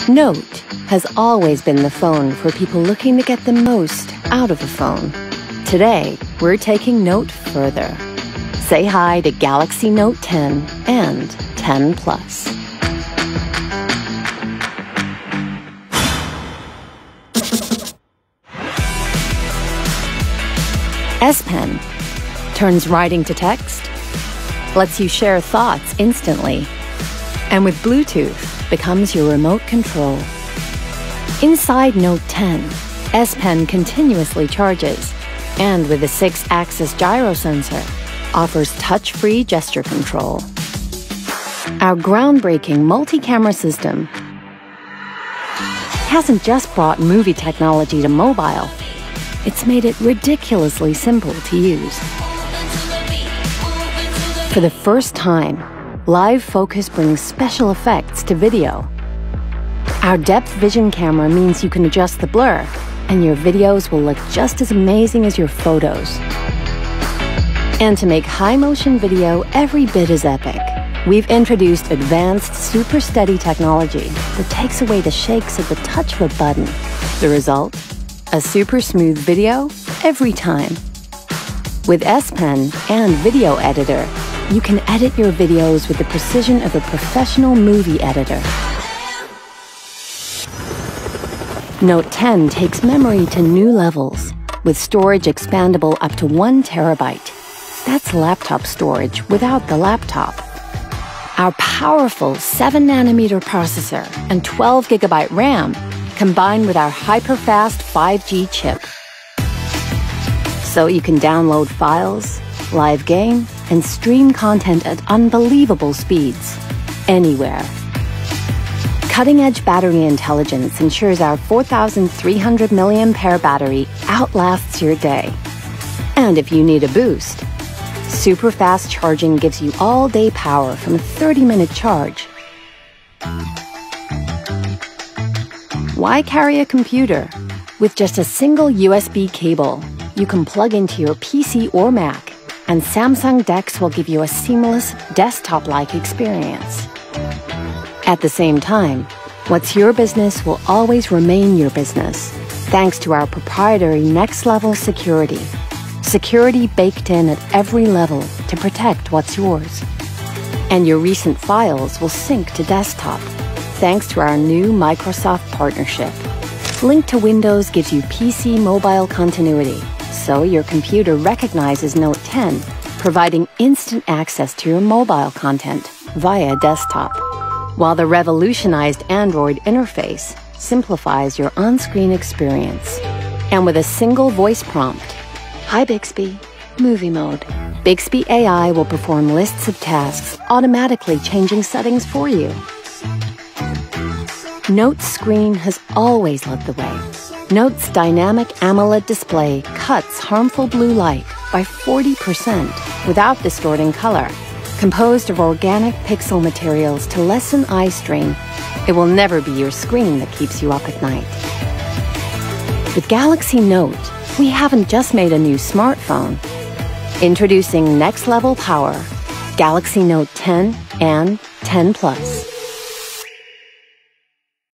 Note has always been the phone for people looking to get the most out of a phone. Today, we're taking Note further. Say hi to Galaxy Note 10 and 10 Plus. S Pen turns writing to text, lets you share thoughts instantly, and with Bluetooth becomes your remote control. Inside Note 10, S Pen continuously charges, and with a 6-axis gyro sensor, offers touch-free gesture control. Our groundbreaking multi-camera system hasn't just brought movie technology to mobile, it's made it ridiculously simple to use. For the first time, Live Focus brings special effects to video. Our depth vision camera means you can adjust the blur, and your videos will look just as amazing as your photos. And to make high-motion video every bit as epic, we've introduced advanced super steady technology that takes away the shakes at the touch of a button. The result? A super smooth video every time. With S Pen and Video Editor, you can edit your videos with the precision of a professional movie editor. Note 10 takes memory to new levels, with storage expandable up to 1 terabyte. That's laptop storage without the laptop. Our powerful 7nm processor and 12GB RAM combined with our hyper-fast 5G chip. So you can download files, live game, and stream content at unbelievable speeds, anywhere. Cutting-edge battery intelligence ensures our 4,300 mAh battery outlasts your day. And if you need a boost, super fast charging gives you all-day power from a 30-minute charge. Why carry a computer? With just a single USB cable, you can plug into your PC or Mac, and Samsung DeX will give you a seamless, desktop-like experience. At the same time, what's your business will always remain your business, thanks to our proprietary next-level security. Security baked in at every level to protect what's yours. And your recent files will sync to desktop, thanks to our new Microsoft partnership. Link to Windows gives you PC mobile continuity, so your computer recognizes Note 10, providing instant access to your mobile content via desktop, while the revolutionized Android interface simplifies your on-screen experience. And with a single voice prompt, "Hi Bixby, movie mode," Bixby AI will perform lists of tasks, automatically changing settings for you. Note's screen has always led the way. Note's Dynamic AMOLED display cuts harmful blue light by 40% without distorting color. Composed of organic pixel materials to lessen eye strain, it will never be your screen that keeps you up at night. With Galaxy Note, we haven't just made a new smartphone. Introducing next-level power, Galaxy Note 10 and 10 Plus.